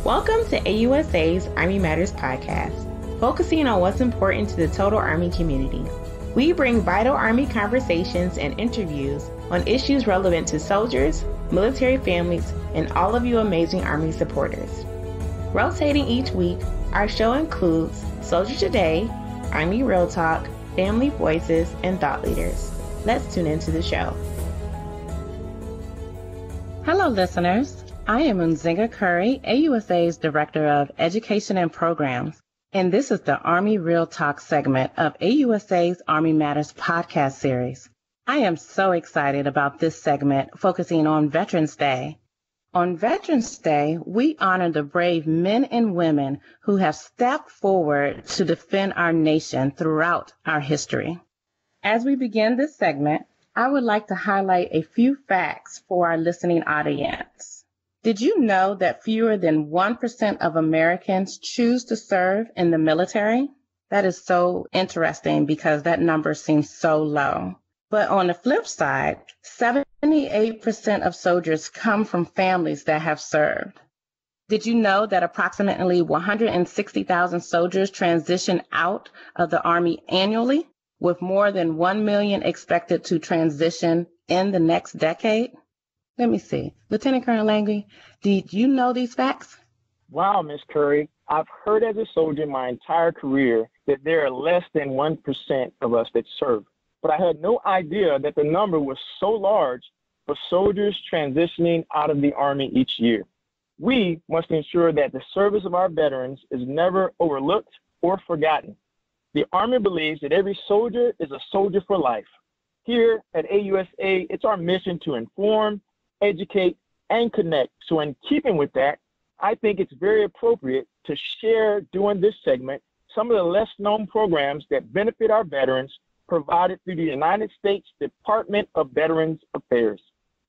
Welcome to AUSA's Army Matters podcast, focusing on what's important to the total Army community. We bring vital Army conversations and interviews on issues relevant to soldiers, military families, and all of you amazing Army supporters. Rotating each week, our show includes Soldier Today, Army Real Talk, Family Voices, and Thought Leaders. Let's tune into the show. Hello, listeners. I am Nzinga Curry, AUSA's Director of Education and Programs, and this is the Army Real Talk segment of AUSA's Army Matters podcast series. I am so excited about this segment focusing on Veterans Day. On Veterans Day, we honor the brave men and women who have stepped forward to defend our nation throughout our history. As we begin this segment, I would like to highlight a few facts for our listening audience. Did you know that fewer than 1% of Americans choose to serve in the military? That is so interesting because that number seems so low. But on the flip side, 78% of soldiers come from families that have served. Did you know that approximately 160,000 soldiers transition out of the Army annually, with more than 1 million expected to transition in the next decade? Let me see. Lieutenant Colonel Langley, did you know these facts? Wow, Ms. Curry. I've heard as a soldier my entire career that there are less than 1% of us that serve. But I had no idea that the number was so large for soldiers transitioning out of the Army each year. We must ensure that the service of our veterans is never overlooked or forgotten. The Army believes that every soldier is a soldier for life. Here at AUSA, it's our mission to inform, educate, and connect. So in keeping with that, I think it's very appropriate to share during this segment some of the less known programs that benefit our veterans provided through the United States Department of Veterans Affairs.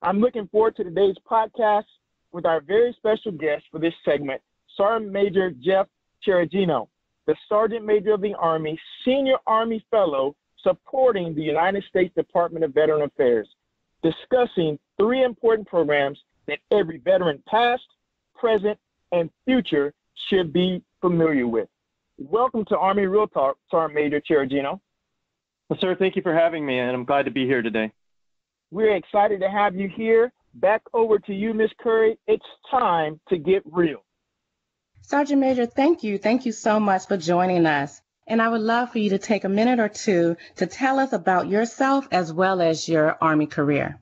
I'm looking forward to today's podcast with our very special guest for this segment, Sergeant Major Jeff Cereghino, the Sergeant Major of the Army, Senior Army Fellow supporting the United States Department of Veteran Affairs, discussing 3 important programs that every veteran past, present, and future should be familiar with. Welcome to Army Real Talk, Sergeant Major Cereghino. Well, sir, thank you for having me, and I'm glad to be here today. We're excited to have you here. Back over to you, Ms. Curry. It's time to get real. Sergeant Major, thank you. Thank you so much for joining us. And I would love for you to take a minute or two to tell us about yourself as well as your Army career.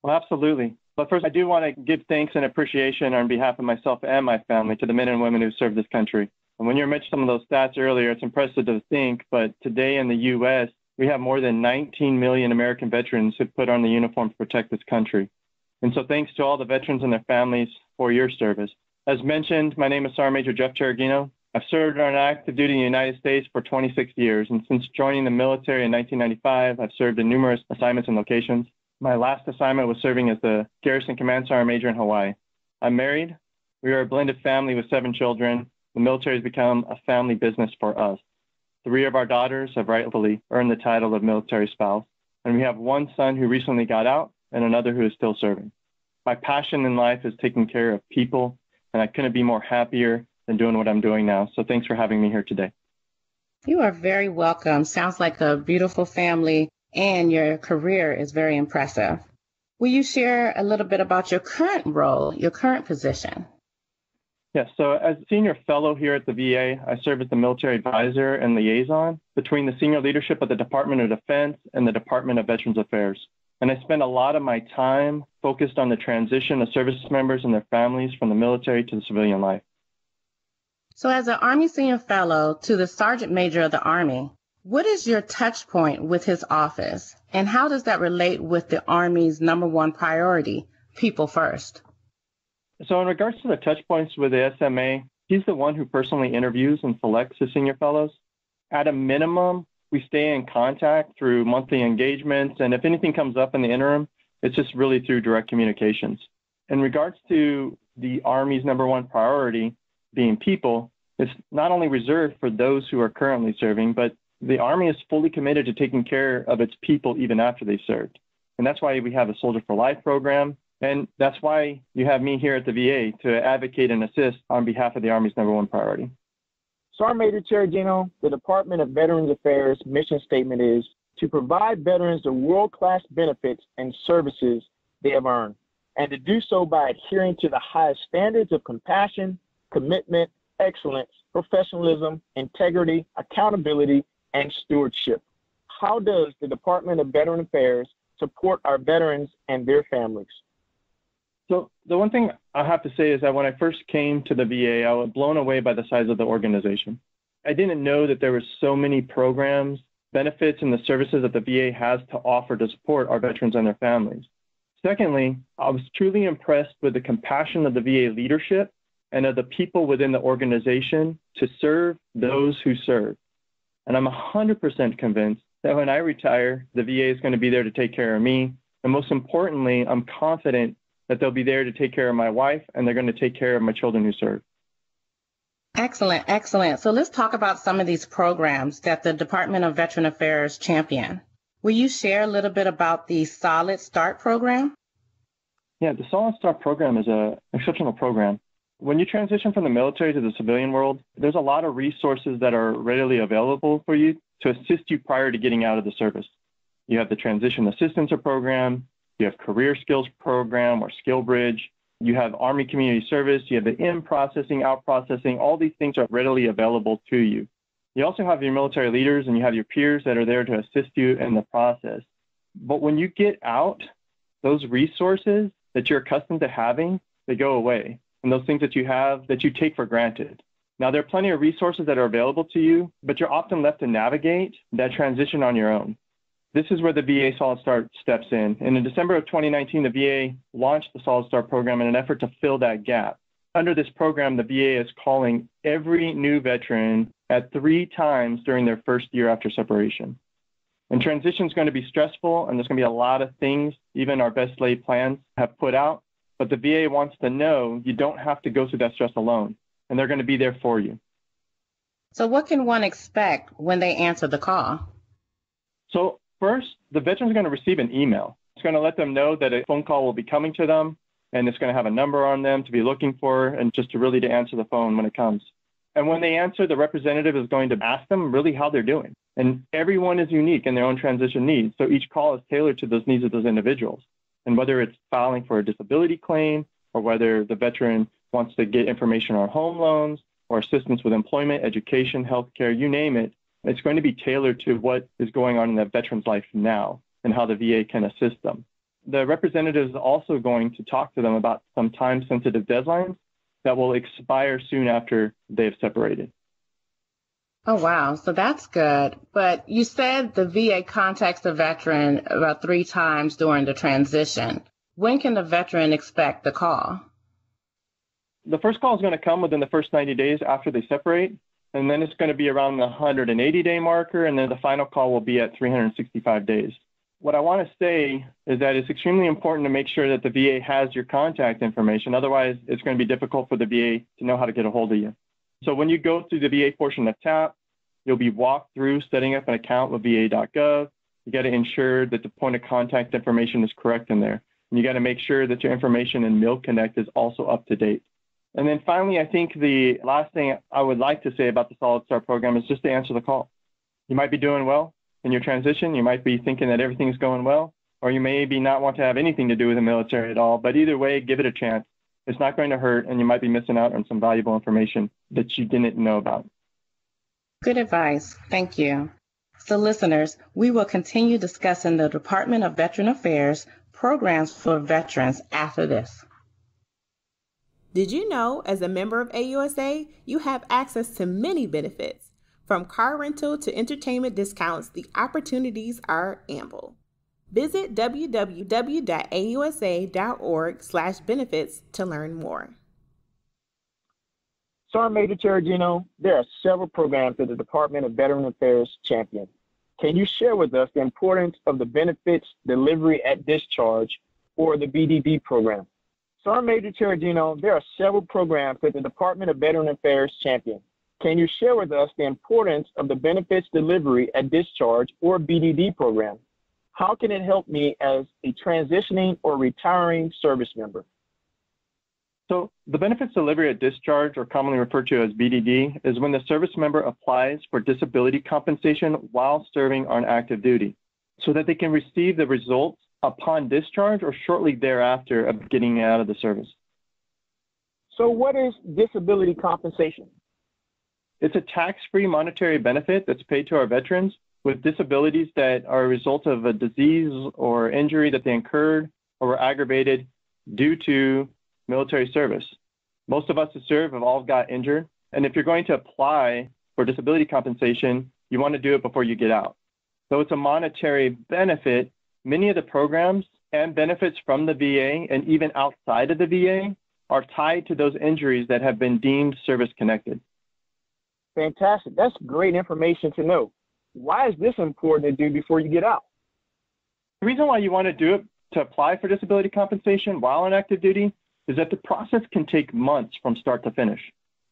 Well, absolutely. But first, I do want to give thanks and appreciation on behalf of myself and my family to the men and women who serve this country. And when you mentioned some of those stats earlier, it's impressive to think, but today in the U.S., we have more than 19 million American veterans who put on the uniform to protect this country. And so thanks to all the veterans and their families for your service. As mentioned, my name is Sergeant Major Jeff Cereghino. I've served on active duty in the United States for 26 years, and since joining the military in 1995, I've served in numerous assignments and locations. My last assignment was serving as the Garrison Command Sergeant Major in Hawaii. I'm married. We are a blended family with 7 children. The military has become a family business for us. 3 of our daughters have rightfully earned the title of military spouse, and we have 1 son who recently got out and another who is still serving. My passion in life is taking care of people, and I couldn't be more happier than doing what I'm doing now. So thanks for having me here today. You are very welcome. Sounds like a beautiful family, and your career is very impressive. Will you share a little bit about your current role, your current position? Yes, so as senior fellow here at the VA, I serve as the military advisor and liaison between the senior leadership of the Department of Defense and the Department of Veterans Affairs. And I spend a lot of my time focused on the transition of service members and their families from the military to the civilian life. So as an Army Senior Fellow to the Sergeant Major of the Army, what is your touch point with his office? And how does that relate with the Army's #1 priority, people first? So in regards to the touch points with the SMA, he's the one who personally interviews and selects the senior fellows. At a minimum, we stay in contact through monthly engagements, and if anything comes up in the interim, it's just really through direct communications. In regards to the Army's #1 priority, being people, it's not only reserved for those who are currently serving, but the Army is fully committed to taking care of its people even after they've served. And that's why we have a Soldier for Life program, And that's why you have me here at the VA to advocate and assist on behalf of the Army's #1 priority. Sergeant Major Cereghino, the Department of Veterans Affairs mission statement is to provide veterans the world-class benefits and services they have earned, and to do so by adhering to the highest standards of compassion, commitment, excellence, professionalism, integrity, accountability, and stewardship. How does the Department of Veteran Affairs support our veterans and their families? So the one thing I have to say is that when I first came to the VA, I was blown away by the size of the organization. I didn't know that there were so many programs, benefits, and the services that the VA has to offer to support our veterans and their families. Secondly, I was truly impressed with the compassion of the VA leadership and of the people within the organization to serve those who serve. And I'm 100% convinced that when I retire, the VA is going to be there to take care of me. And most importantly, I'm confident that they'll be there to take care of my wife, and they're going to take care of my children who serve. Excellent, excellent. So let's talk about some of these programs that the Department of Veteran Affairs champion. Will you share a little bit about the Solid Start program? Yeah, the Solid Start program is an exceptional program. When you transition from the military to the civilian world, there's a lot of resources that are readily available for you to assist you prior to getting out of the service. You have the Transition Assistance Program, you have Career Skills Program or Skill Bridge, you have Army Community Service, you have the in-processing, out-processing, all these things are readily available to you. You also have your military leaders and you have your peers that are there to assist you in the process. But when you get out, those resources that you're accustomed to having, they go away. And those things that you have that you take for granted. Now, there are plenty of resources that are available to you, but you're often left to navigate that transition on your own. This is where the VA Solid Start steps in. And in December of 2019, the VA launched the Solid Start program in an effort to fill that gap. Under this program, the VA is calling every new veteran at 3 times during their first year after separation. And transition is going to be stressful, and there's going to be a lot of things even our best laid plans have put out. But the VA wants to know you don't have to go through that stress alone, and they're going to be there for you. So what can one expect when they answer the call? So first, the veteran's going to receive an email. It's going to let them know that a phone call will be coming to them, and it's going to have a number on them to be looking for and just to really to answer the phone when it comes. And when they answer, the representative is going to ask them really how they're doing. And everyone is unique in their own transition needs. So each call is tailored to those needs of those individuals. And whether it's filing for a disability claim or whether the veteran wants to get information on home loans or assistance with employment, education, healthcare, you name it, it's going to be tailored to what is going on in that veteran's life now and how the VA can assist them. The representative is also going to talk to them about some time-sensitive deadlines that will expire soon after they have separated. Oh, wow. So that's good. But you said the VA contacts the veteran about 3 times during the transition. When can the veteran expect the call? The first call is going to come within the first 90 days after they separate, and then it's going to be around the 180-day marker, and then the final call will be at 365 days. What I want to say is that it's extremely important to make sure that the VA has your contact information. Otherwise, it's going to be difficult for the VA to know how to get a hold of you. So when you go through the VA portion of TAP, you'll be walked through setting up an account with va.gov. You got to ensure that the point of contact information is correct in there. And you got to make sure that your information in Mill Connect is also up to date. And then finally, I think the last thing I would like to say about the Solid Start program is just to answer the call. You might be doing well in your transition. You might be thinking that everything's going well, or you maybe not want to have anything to do with the military at all. But either way, give it a chance. It's not going to hurt, and you might be missing out on some valuable information that you didn't know about. Good advice. Thank you. So listeners, we will continue discussing the Department of Veteran Affairs programs for veterans after this. Did you know, as a member of AUSA, you have access to many benefits? From car rental to entertainment discounts, the opportunities are ample. Visit www.ausa.org/benefits to learn more. Sergeant Major Cereghino, there are several programs that the Department of Veteran Affairs champions. Can you share with us the importance of the benefits delivery at discharge, or the BDD program? Sergeant Major Cereghino, there are several programs that the Department of Veteran Affairs champions. Can you share with us the importance of the benefits delivery at discharge, or BDD program? How can it help me as a transitioning or retiring service member? So the benefits delivery at discharge, or commonly referred to as BDD, is when the service member applies for disability compensation while serving on active duty, so that they can receive the results upon discharge or shortly thereafter of getting out of the service. So what is disability compensation? It's a tax-free monetary benefit that's paid to our veterans with disabilities that are a result of a disease or injury that they incurred or were aggravated due to military service. Most of us who serve have all got injured, and if you're going to apply for disability compensation, you want to do it before you get out. So it's a monetary benefit. Many of the programs and benefits from the VA and even outside of the VA are tied to those injuries that have been deemed service-connected. Fantastic. That's great information to know. Why is this important to do before you get out? The reason why you want to do it to apply for disability compensation while on active duty is that the process can take months from start to finish.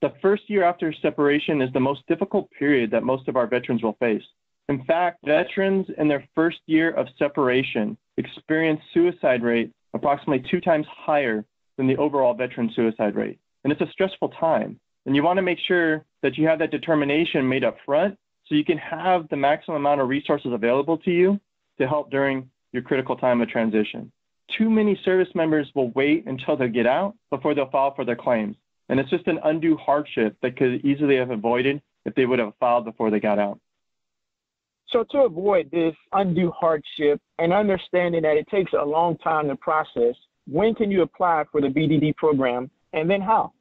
The first year after separation is the most difficult period that most of our veterans will face. In fact, veterans in their first year of separation experience suicide rate approximately 2 times higher than the overall veteran suicide rate. And it's a stressful time. And you want to make sure that you have that determination made up front so you can have the maximum amount of resources available to you to help during your critical time of transition. Too many service members will wait until they get out before they'll file for their claims. And it's just an undue hardship that could easily have avoided if they would have filed before they got out. So to avoid this undue hardship and understanding that it takes a long time to process, when can you apply for the BDD program and then how?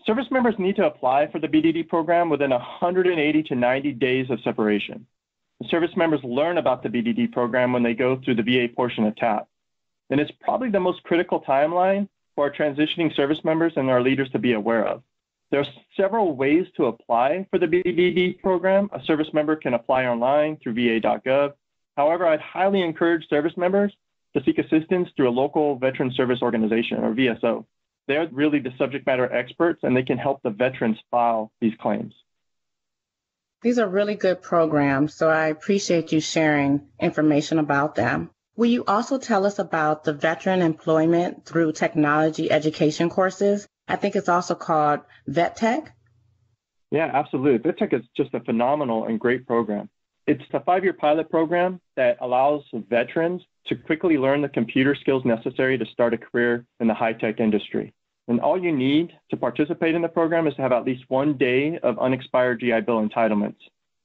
Service members need to apply for the BDD program within 180 to 90 days of separation. The service members learn about the BDD program when they go through the VA portion of TAP. And it's probably the most critical timeline for our transitioning service members and our leaders to be aware of. There are several ways to apply for the BDD program. A service member can apply online through va.gov. However, I'd highly encourage service members to seek assistance through a local veteran service organization, or VSO. They're really the subject matter experts, and they can help the veterans file these claims. These are really good programs, so I appreciate you sharing information about them. Will you also tell us about the veteran employment through technology education courses? I think it's also called VetTech. Yeah, absolutely. VetTech is just a phenomenal and great program. It's a 5-year pilot program that allows veterans to quickly learn the computer skills necessary to start a career in the high-tech industry. And all you need to participate in the program is to have at least 1 day of unexpired GI Bill entitlements.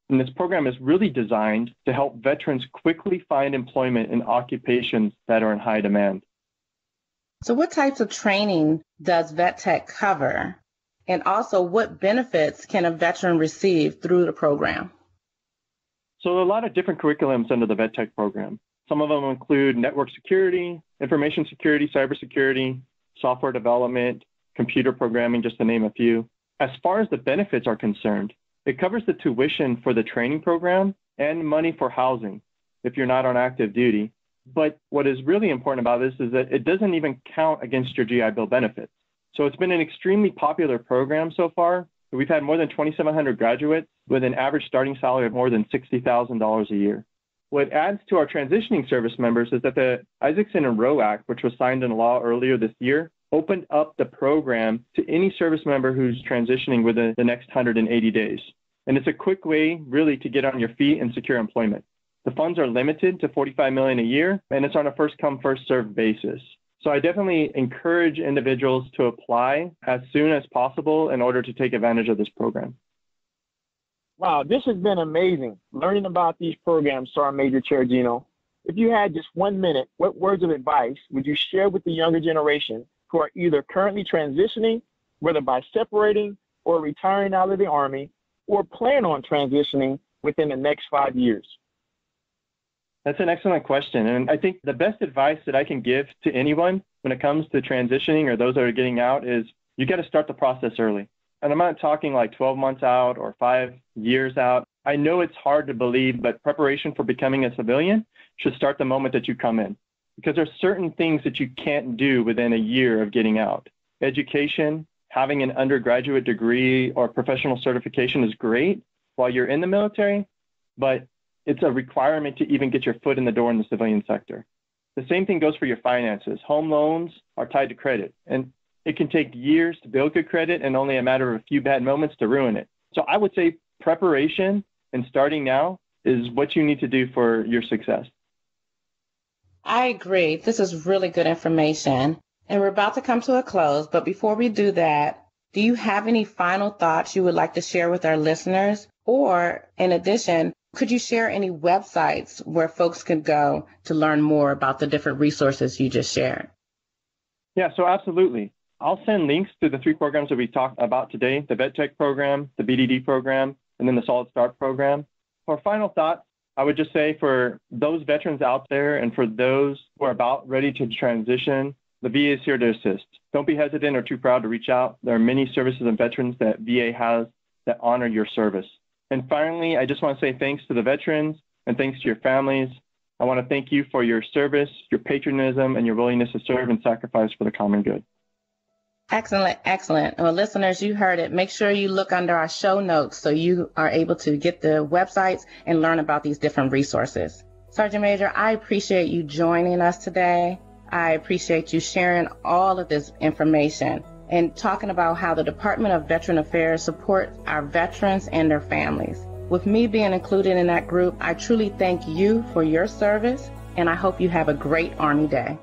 And this program is really designed to help veterans quickly find employment in occupations that are in high demand. So what types of training does VetTech cover? And also, what benefits can a veteran receive through the program? So there are a lot of different curriculums under the VetTech program. Some of them include network security, information security, cybersecurity, software development, computer programming, just to name a few. As far as the benefits are concerned, it covers the tuition for the training program and money for housing if you're not on active duty. But what is really important about this is that it doesn't even count against your GI Bill benefits. So it's been an extremely popular program so far. We've had more than 2,700 graduates with an average starting salary of more than $60,000 a year. What adds to our transitioning service members is that the Isaacson and Roe Act, which was signed into law earlier this year, opened up the program to any service member who's transitioning within the next 180 days. And it's a quick way, really, to get on your feet and secure employment. The funds are limited to $45 million a year, and it's on a first-come, first-served basis. So I definitely encourage individuals to apply as soon as possible in order to take advantage of this program. Wow, this has been amazing, learning about these programs, Sergeant Major Cereghino. If you had just 1 minute, what words of advice would you share with the younger generation who are either currently transitioning, whether by separating or retiring out of the Army, or plan on transitioning within the next 5 years? That's an excellent question. And I think the best advice that I can give to anyone when it comes to transitioning or those that are getting out is you got to start the process early. And I'm not talking like 12 months out or 5 years out. I know it's hard to believe, but preparation for becoming a civilian should start the moment that you come in, because there's certain things that you can't do within a year of getting out. Education, having an undergraduate degree or professional certification is great while you're in the military, but it's a requirement to even get your foot in the door in the civilian sector. The same thing goes for your finances. Home loans are tied to credit, and it can take years to build good credit and only a matter of a few bad moments to ruin it. So I would say preparation and starting now is what you need to do for your success. I agree. This is really good information. And we're about to come to a close, but before we do that, do you have any final thoughts you would like to share with our listeners? Or in addition, could you share any websites where folks can go to learn more about the different resources you just shared? Yeah, so absolutely. I'll send links to the 3 programs that we talked about today, the VetTech program, the BDD program, and then the Solid Start program. For final thoughts, I would just say for those veterans out there and for those who are about ready to transition, the VA is here to assist. Don't be hesitant or too proud to reach out. There are many services and veterans that VA has that honor your service. And finally, I just want to say thanks to the veterans and thanks to your families. I want to thank you for your service, your patriotism, and your willingness to serve and sacrifice for the common good. Excellent, excellent. Well, listeners, you heard it. Make sure you look under our show notes so you are able to get the websites and learn about these different resources. Sergeant Major, I appreciate you joining us today. I appreciate you sharing all of this information and talking about how the Department of Veteran Affairs supports our veterans and their families. With me being included in that group, I truly thank you for your service, and I hope you have a great Army Day.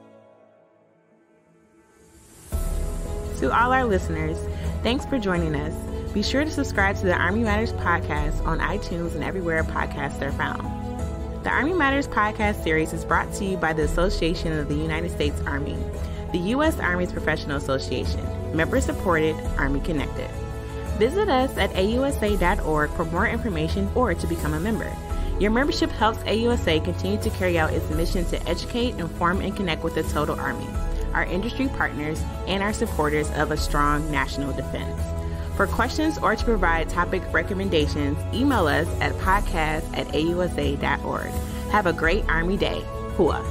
To all our listeners, thanks for joining us. Be sure to subscribe to the Army Matters podcast on iTunes and everywhere podcasts are found. The Army Matters podcast series is brought to you by the Association of the United States Army, the U.S. Army's professional association, member-supported, Army-connected. Visit us at AUSA.org for more information or to become a member. Your membership helps AUSA continue to carry out its mission to educate, inform, and connect with the total Army, our industry partners, and our supporters of a strong national defense. For questions or to provide topic recommendations, email us at podcast@ausa.org. Have a great Army Day. Hua.